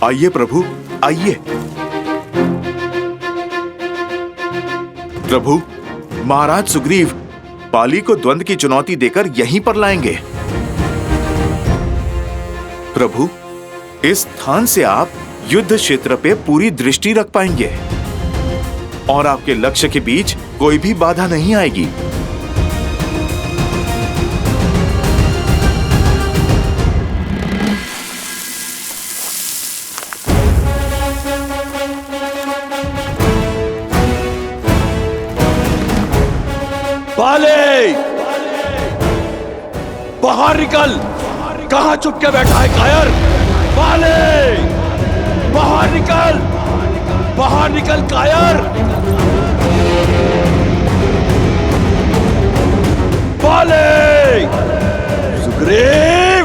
आइए प्रभु, आइए। प्रभु, महाराज सुग्रीव बाली को द्वंद्व की चुनौती देकर यहीं पर लाएंगे। प्रभु, इस स्थान से आप युद्ध क्षेत्र पे पूरी दृष्टि रख पाएंगे और आपके लक्ष्य के बीच कोई भी बाधा नहीं आएगी। बाले, बाहर निकल। कहां छुप के बैठा है कायर? बाले, बाहर निकल, बाहर निकल कायर। बाले, सुग्रीव।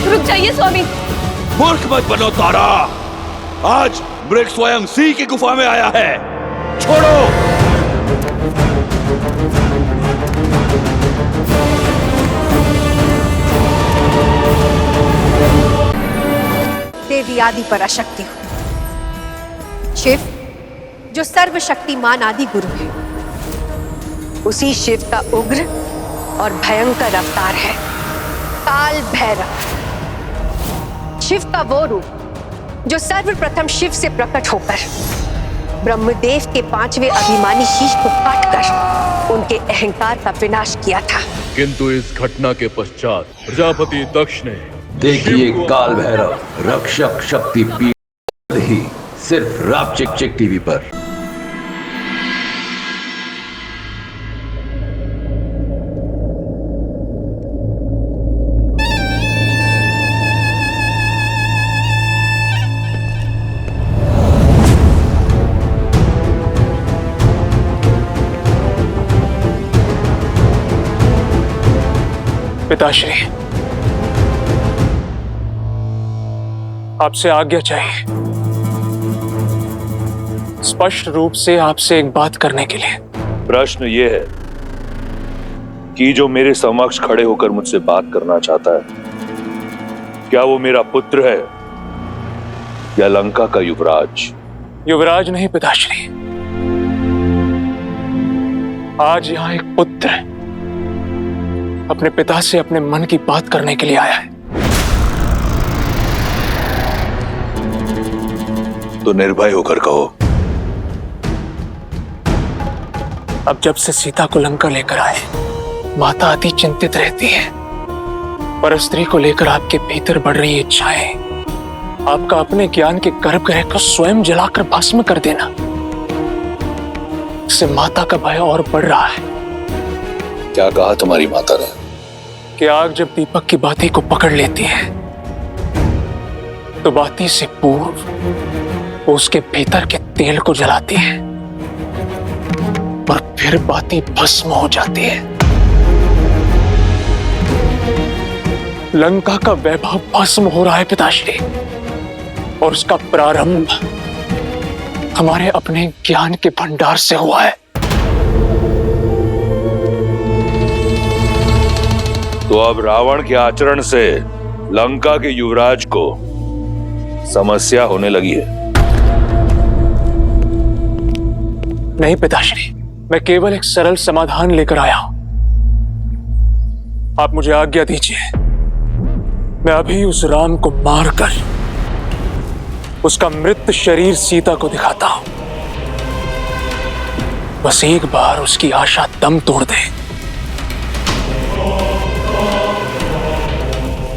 रुक जाइए स्वामी। मूर्ख मत बनो तारा। आज मृग स्वयं सिंह की गुफा में आया है। छोड़ो। देवी आदि पराशक्ति हूं। शिव जो सर्वशक्तिमान आदि गुरु है, उसी शिव का उग्र और भयंकर अवतार है काल भैरव। शिव का वो रूप जो सर्वप्रथम शिव से प्रकट होकर ब्रह्मदेव के 5वें अभिमानी शीश को काटकर उनके अहंकार का विनाश किया था। किंतु इस घटना के पश्चात प्रजापति दक्ष ने देखिए काल भैरव रक्षक शक्ति पीठ ही सिर्फ राप चिक चिक टीवी पर। पिताश्री, आपसे आज्ञा चाहिए। स्पष्ट रूप से आपसे एक बात करने के लिए। प्रश्न ये है कि जो मेरे समक्ष खड़े होकर मुझसे बात करना चाहता है, क्या वो मेरा पुत्र है या लंका का युवराज? युवराज नहीं पिताश्री, आज यहां एक पुत्र अपने पिता से अपने मन की बात करने के लिए आया है। तो निर्भय होकर कहो। अब जब से सीता को लंका लेकर आए, माता अति चिंतित रहती है। पर स्त्री को लेकर आपके भीतर बढ़ रही इच्छाएं, आपका अपने ज्ञान के गर्भगृह को स्वयं जलाकर भस्म कर देना, इससे माता का भय और बढ़ रहा है। क्या कहा तुम्हारी माता ने? कि आग जब दीपक की बाती को पकड़ लेती है तो बाती से पूर्व वो उसके भीतर के तेल को जलाती है और फिर बाती भस्म हो जाती है। लंका का वैभव भस्म हो रहा है पिताश्री, और उसका प्रारंभ हमारे अपने ज्ञान के भंडार से हुआ है। तो अब रावण के आचरण से लंका के युवराज को समस्या होने लगी है। नहीं पिताश्री, मैं केवल एक सरल समाधान लेकर आया हूं। आप मुझे आज्ञा दीजिए, मैं अभी उस राम को मारकर उसका मृत शरीर सीता को दिखाता हूं। बस एक बार उसकी आशा दम तोड़ दे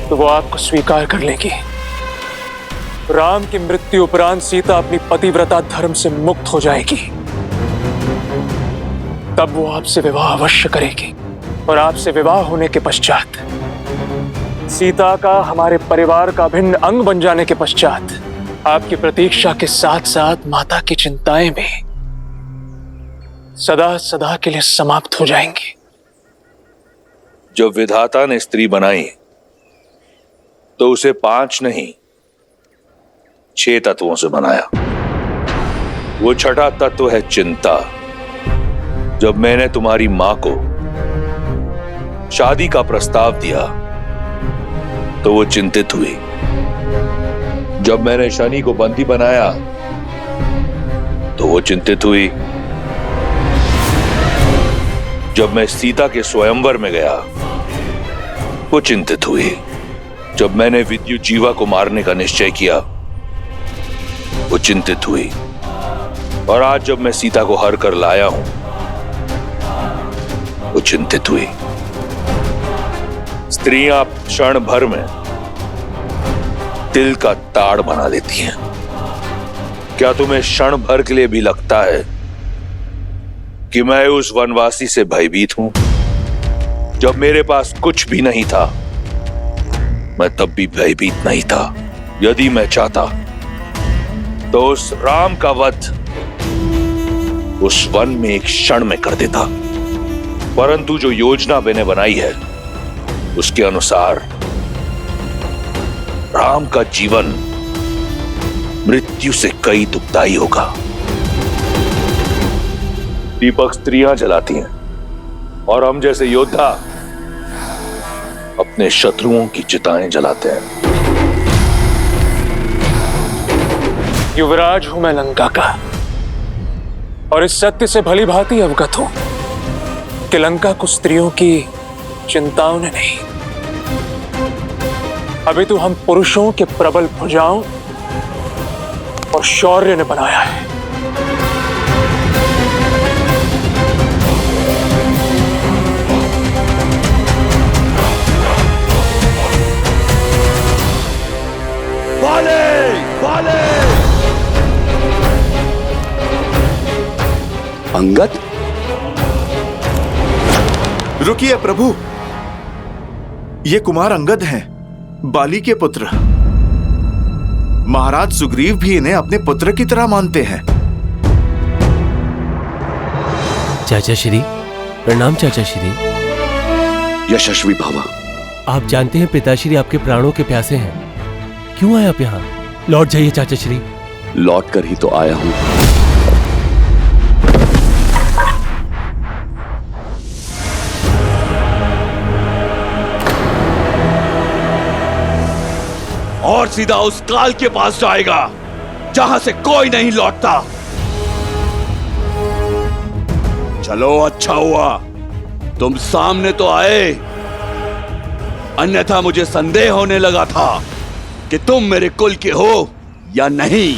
तो वो आपको स्वीकार कर लेगी। राम की मृत्यु उपरांत सीता अपनी पतिव्रता धर्म से मुक्त हो जाएगी। तब वो आपसे विवाह अवश्य करेगी, और आपसे विवाह होने के पश्चात सीता का हमारे परिवार का भिन्न अंग बन जाने के पश्चात आपकी प्रतीक्षा के साथ साथ माता की चिंताएं भी सदा सदा के लिए समाप्त हो जाएंगी। जब विधाता ने स्त्री बनाई तो उसे 5 नहीं 6 तत्वों से बनाया। वो छठा तत्व है चिंता। जब मैंने तुम्हारी मां को शादी का प्रस्ताव दिया तो वो चिंतित हुई। जब मैंने शनि को बंदी बनाया तो वो चिंतित हुई। जब मैं सीता के स्वयंवर में गया वो चिंतित हुई। जब मैंने विद्युत जीवा को मारने का निश्चय किया वो चिंतित हुई। और आज जब मैं सीता को हर कर लाया हूं वो चिंतित हुई। स्त्रियां क्षण भर में दिल का ताड़ बना लेती हैं। क्या तुम्हें क्षण भर के लिए भी लगता है कि मैं उस वनवासी से भयभीत हूं? जब मेरे पास कुछ भी नहीं था मैं तब भी भयभीत नहीं था। यदि मैं चाहता तो उस राम का वध उस वन में एक क्षण में कर देता, परंतु जो योजना मैंने बनाई है उसके अनुसार राम का जीवन मृत्यु से कई दुखदाई होगा। दीपक स्त्रियां जलाती हैं और हम जैसे योद्धा अपने शत्रुओं की चिताएं जलाते हैं। युवराज हूं मैं लंका का और इस सत्य से भली भांति अवगत हूं कि लंका को स्त्रियों की चिंताओं ने नहीं, अभी तो हम पुरुषों के प्रबल भुजाओं और शौर्य ने बनाया है। वाले वाले अंगद, रुकिए प्रभु, ये कुमार अंगद हैं, बाली के पुत्र। महाराज सुग्रीव भी इन्हें अपने पुत्र की तरह मानते हैं। चाचा श्री प्रणाम। चाचा श्री यशस्वी भव। आप जानते हैं पिताश्री आपके प्राणों के प्यासे हैं। क्यों आए आप यहाँ? लौट जाइए चाचा श्री। लौट कर ही तो आया हूं। और सीधा उस काल के पास जाएगा जहां से कोई नहीं लौटता। चलो, अच्छा हुआ तुम सामने तो आए, अन्यथा मुझे संदेह होने लगा था कि तुम मेरे कुल के हो या नहीं।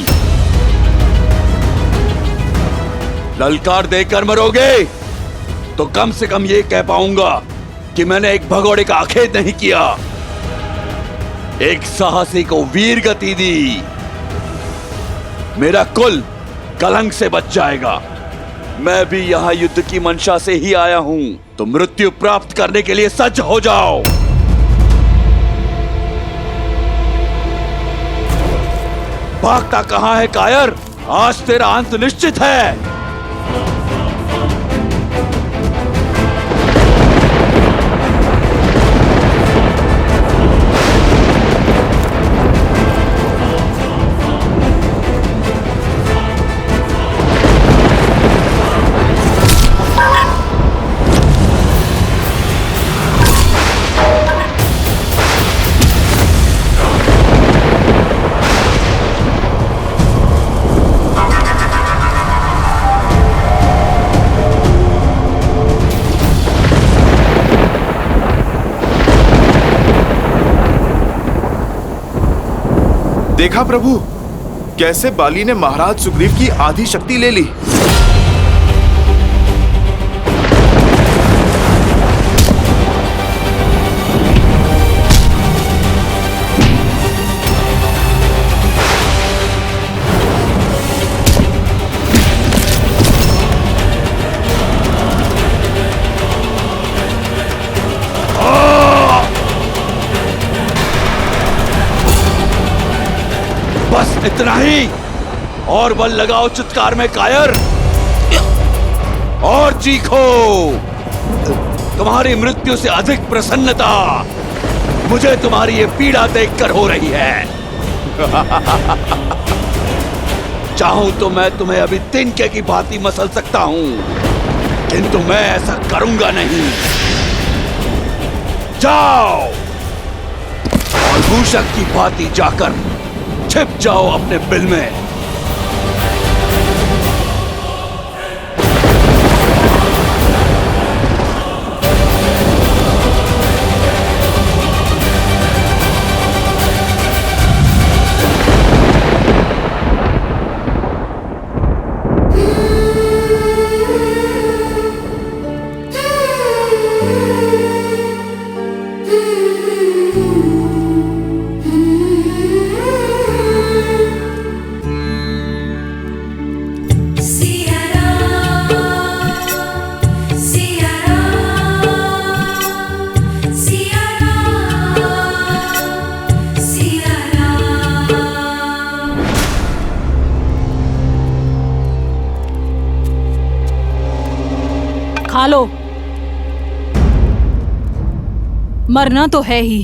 ललकार देकर मरोगे तो कम से कम ये कह पाऊंगा कि मैंने एक भगोड़े का आखेट नहीं किया, एक साहसी को वीर गति दी। मेरा कुल कलंक से बच जाएगा। मैं भी यहां युद्ध की मंशा से ही आया हूं, तो मृत्यु प्राप्त करने के लिए सज्ज हो जाओ। भागता कहां है कायर? आज तेरा अंत निश्चित है। देखा प्रभु, कैसे बाली ने महाराज सुग्रीव की आधी शक्ति ले ली। बस इतना ही, और बल लगाओ चित्कार में कायर, और चीखो। तुम्हारी मृत्यु से अधिक प्रसन्नता मुझे तुम्हारी ये पीड़ा देखकर हो रही है। चाहूं तो मैं तुम्हें अभी तिनके की भांति मसल सकता हूं, किंतु मैं ऐसा करूंगा नहीं। जाओ और दूषक की भांति जाकर छिप जाओ अपने बिल में। खा लो, मरना तो है ही,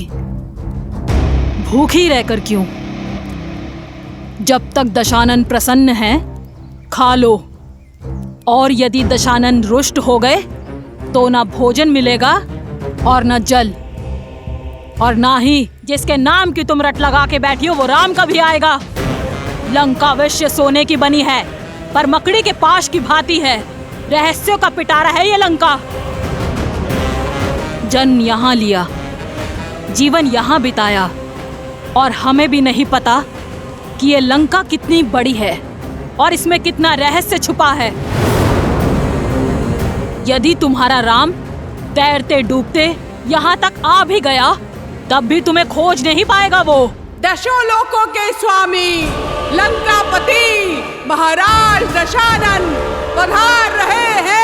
भूखी रहकर क्यों? जब तक दशानन प्रसन्न है खा लो, और यदि दशानन रुष्ट हो गए तो ना भोजन मिलेगा और ना जल, और ना ही जिसके नाम की तुम रट लगा के बैठी हो वो राम कभी आएगा। लंका अवश्य सोने की बनी है पर मकड़ी के पाश की भांति है। रहस्यों का पिटारा है ये लंका। जन्म यहाँ लिया, जीवन यहाँ बिताया, और हमें भी नहीं पता कि ये लंका कितनी बड़ी है और इसमें कितना रहस्य छुपा है। यदि तुम्हारा राम तैरते डूबते यहाँ तक आ भी गया तब भी तुम्हें खोज नहीं पाएगा। वो दशों लोकों के स्वामी लंकापति महाराज दशानन पधार रहे हैं।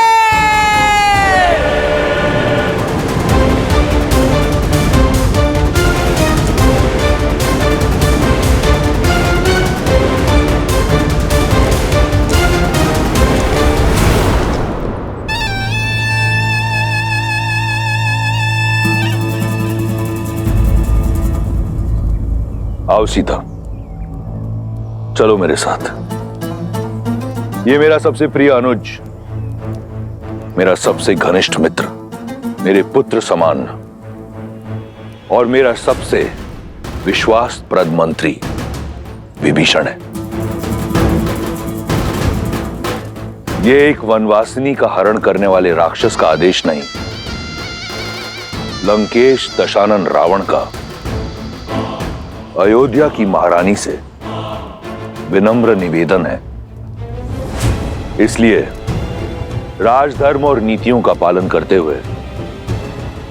आओ सीता, चलो मेरे साथ। ये मेरा सबसे प्रिय अनुज, मेरा सबसे घनिष्ठ मित्र, मेरे पुत्र समान और मेरा सबसे विश्वासप्रद मंत्री विभीषण है। ये एक वनवासिनी का हरण करने वाले राक्षस का आदेश नहीं, लंकेश दशानन रावण का अयोध्या की महारानी से विनम्र निवेदन है। इसलिए राजधर्म और नीतियों का पालन करते हुए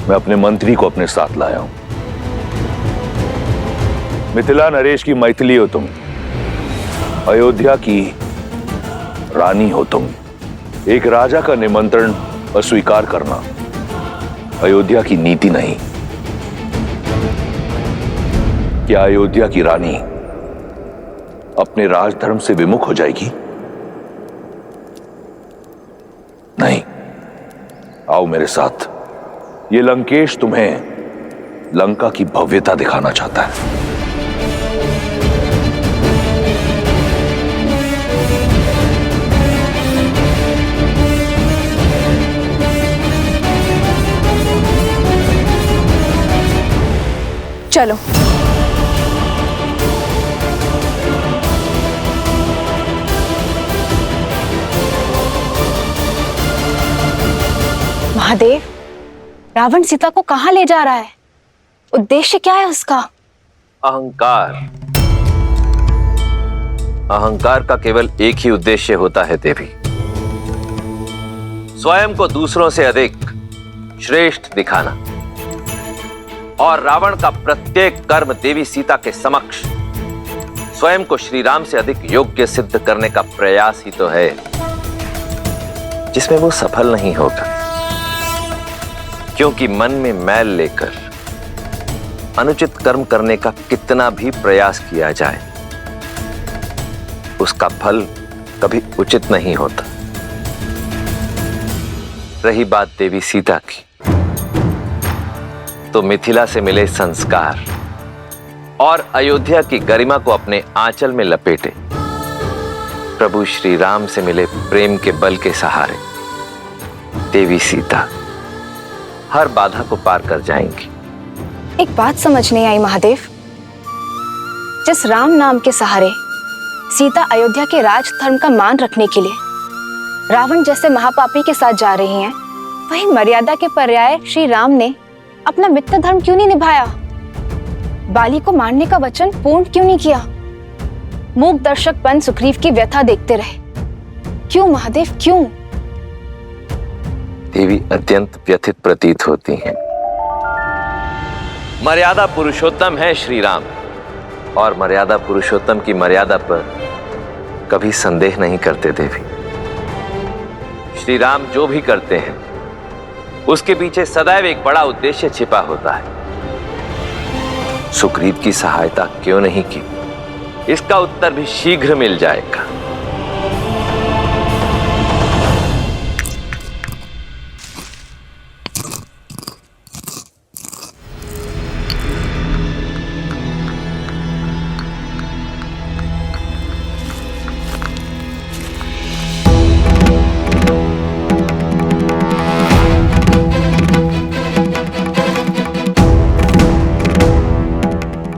मैं अपने मंत्री को अपने साथ लाया हूं। मिथिला नरेश की मैथिली हो तुम, अयोध्या की रानी हो तुम। एक राजा का निमंत्रण अस्वीकार करना अयोध्या की नीति नहीं। क्या अयोध्या की रानी अपने राजधर्म से विमुख हो जाएगी? नहीं। आओ मेरे साथ, ये लंकेश तुम्हें लंका की भव्यता दिखाना चाहता है। चलो। महादेव, रावण सीता को कहां ले जा रहा है? उद्देश्य क्या है उसका? अहंकार। अहंकार का केवल एक ही उद्देश्य होता है देवी, स्वयं को दूसरों से अधिक श्रेष्ठ दिखाना। और रावण का प्रत्येक कर्म देवी सीता के समक्ष स्वयं को श्री राम से अधिक योग्य सिद्ध करने का प्रयास ही तो है, जिसमें वो सफल नहीं होगा। क्योंकि मन में मैल लेकर अनुचित कर्म करने का कितना भी प्रयास किया जाए, उसका फल कभी उचित नहीं होता। रही बात देवी सीता की, तो मिथिला से मिले संस्कार और अयोध्या की गरिमा को अपने आंचल में लपेटे प्रभु श्री राम से मिले प्रेम के बल के सहारे देवी सीता हर बाधा को पार कर जाएंगी। एक बात समझ नहीं आई महादेव, जिस राम नाम के सहारे सीता अयोध्या के राज धर्म का मान रखने के लिए रावण जैसे महापापी के साथ जा रही हैं, वही मर्यादा के पर्याय श्री राम ने अपना मित्र धर्म क्यों नहीं निभाया? बाली को मारने का वचन पूर्ण क्यों नहीं किया? मूक दर्शक बन सुग्रीव की व्यथा देखते रहे। क्यों महादेव, क्यों? देवी अत्यंत व्यथित प्रतीत होती हैं। मर्यादा पुरुषोत्तम है श्री राम, और मर्यादा पुरुषोत्तम की मर्यादा पर कभी संदेह नहीं करते देवी। श्री राम जो भी करते हैं उसके पीछे सदैव एक बड़ा उद्देश्य छिपा होता है। सुग्रीव की सहायता क्यों नहीं की, इसका उत्तर भी शीघ्र मिल जाएगा।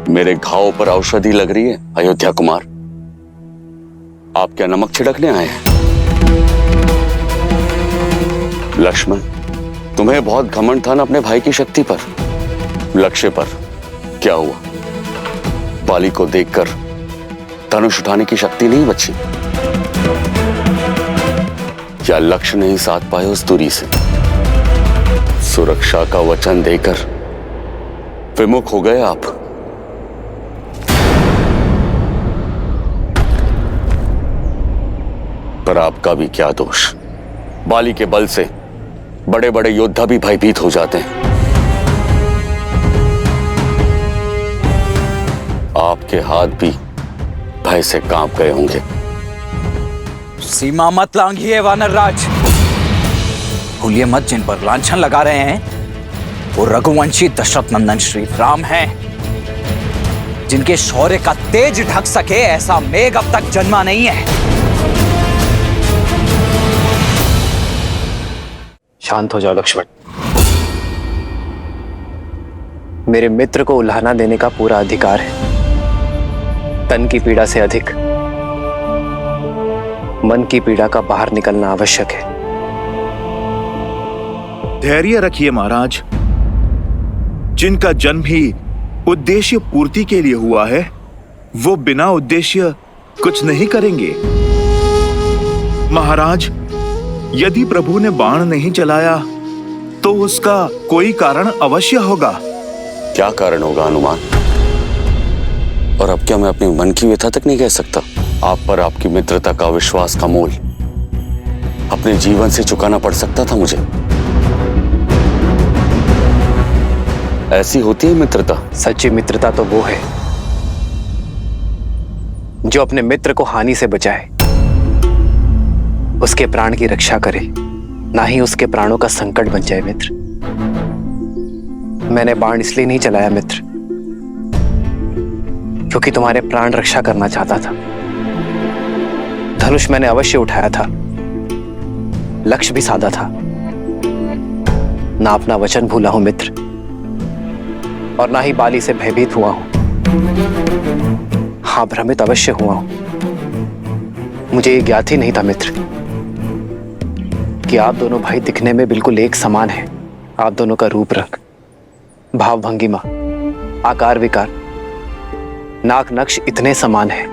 मेरे घाव पर औषधि लग रही है अयोध्या कुमार। आप क्या नमक छिड़कने आए हैं? लक्ष्मण, तुम्हें बहुत घमंड था ना अपने भाई की शक्ति पर, लक्ष्य पर। क्या हुआ? बाली को देखकर धनुष उठाने की शक्ति नहीं बची? क्या लक्ष्य नहीं साध पाए उस दूरी से? सुरक्षा का वचन देकर विमुख हो गए आप। पर आपका भी क्या दोष? बाली के बल से बड़े बड़े योद्धा भी भयभीत हो जाते हैं। आपके हाथ भी भय से कांप गए होंगे। सीमा मत लांघिए वानर राज। भूलिए मत, जिन पर लांछन लगा रहे हैं वो रघुवंशी दशरथ नंदन श्री राम हैं, जिनके शौर्य का तेज ढक सके ऐसा मेघ अब तक जन्मा नहीं है। शांत हो जाओ लक्ष्मण। मेरे मित्र को उल्हाना देने का पूरा अधिकार है। तन की पीड़ा से अधिक मन की पीड़ा का बाहर निकलना आवश्यक है। धैर्य रखिए महाराज। जिनका जन्म ही उद्देश्य पूर्ति के लिए हुआ है, वो बिना उद्देश्य कुछ नहीं करेंगे। महाराज, यदि प्रभु ने बाण नहीं चलाया तो उसका कोई कारण अवश्य होगा। क्या कारण होगा हनुमान? और अब क्या मैं अपने मन की व्यथा तक नहीं कह सकता? आप पर आपकी मित्रता का विश्वास का मोल अपने जीवन से चुकाना पड़ सकता था मुझे। ऐसी होती है मित्रता। सच्ची मित्रता तो वो है जो अपने मित्र को हानि से बचाए, उसके प्राण की रक्षा करे, ना ही उसके प्राणों का संकट बन जाए। मित्र, मैंने बाण इसलिए नहीं चलाया मित्र, क्योंकि तुम्हारे प्राण रक्षा करना चाहता था। धनुष मैंने अवश्य उठाया था, लक्ष्य भी साधा था। ना अपना वचन भूला हूं मित्र, और ना ही बाली से भयभीत हुआ हूं। हाँ, भ्रमित अवश्य हुआ हूं। मुझे ये ज्ञात ही नहीं था मित्र कि आप दोनों भाई दिखने में बिल्कुल एक समान हैं। आप दोनों का रूप रंग, भाव भंगिमा, आकार विकार, नाक नक्श इतने समान हैं।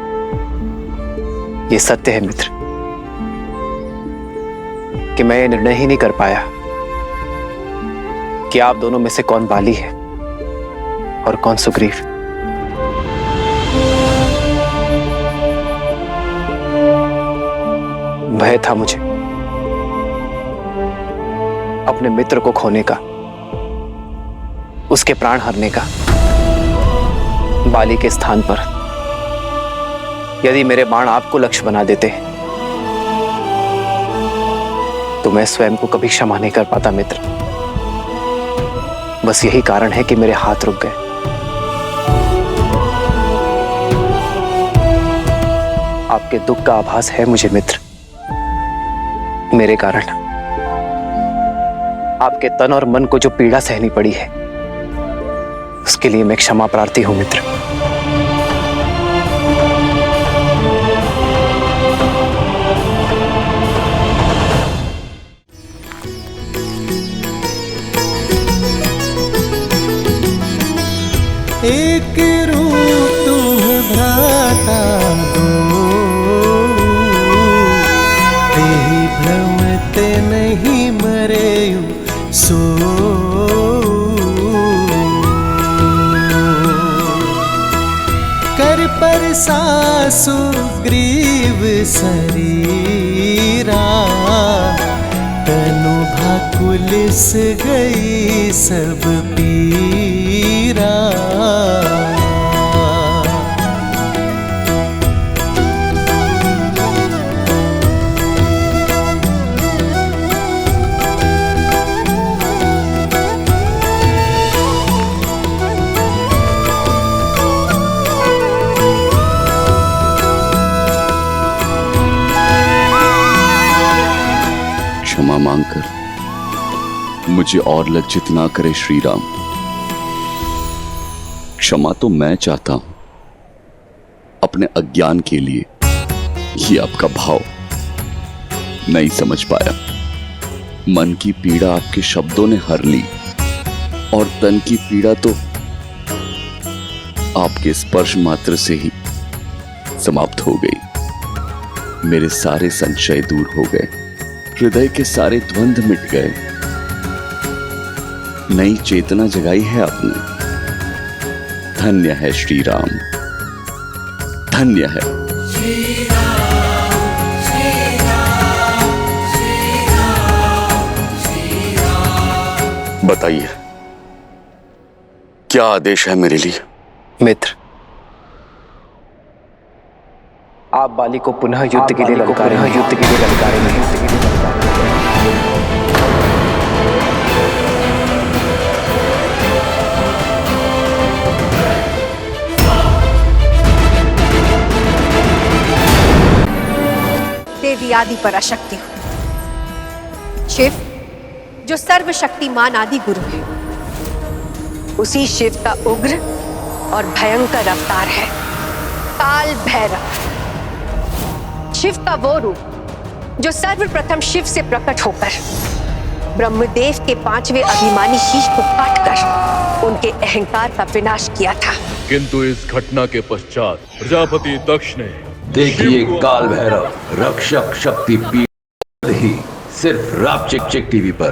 ये सत्य है मित्र कि मैं ये निर्णय ही नहीं कर पाया कि आप दोनों में से कौन बाली है और कौन सुग्रीव। भय था मुझे अपने मित्र को खोने का, उसके प्राण हरने का। बाली के स्थान पर यदि मेरे बाण आपको लक्ष्य बना देते तो मैं स्वयं को कभी क्षमा नहीं कर पाता मित्र। बस यही कारण है कि मेरे हाथ रुक गए। आपके दुख का आभास है मुझे मित्र। मेरे कारण आपके तन और मन को जो पीड़ा सहनी पड़ी है, उसके लिए मैं क्षमा प्रार्थी हूं मित्र। एक रूप तुम भ्राता दो, तेहि भ्रमते नहीं मरेयु सो। कर पर सासु ग्रीव शरीरा, तनु भाकुलिस गई सब पीरा। क्षमा मांगकर मुझे और लज्जित ना करे श्री राम। क्षमा तो मैं चाहता हूं अपने अज्ञान के लिए। ये आपका भाव नहीं समझ पाया। मन की पीड़ा आपके शब्दों ने हर ली और तन की पीड़ा तो आपके स्पर्श मात्र से ही समाप्त हो गई। मेरे सारे संशय दूर हो गए, हृदय के सारे द्वंद्व मिट गए। नई चेतना जगाई है आपने। धन्य है श्री राम, धन्य है। बताइए क्या आदेश है मेरे लिए? मित्र, आप बाली को पुनः युद्ध के लिए ललकारेंगे। देवी आदि पराशक्ति हूं। शिव जो सर्वशक्तिमान आदि गुरु है, उसी शिव का उग्र और भयंकर अवतार है काल भैरव। शिव का वो रूप जो सर्वप्रथम शिव से प्रकट होकर ब्रह्मदेव के 5वें अभिमानी शीश को काटकर उनके अहंकार का विनाश किया था। किंतु इस घटना के पश्चात प्रजापति दक्ष ने देखिए काल भैरव रक्षक शक्ति पीठ ही सिर्फ रापचिक चिक टीवी पर।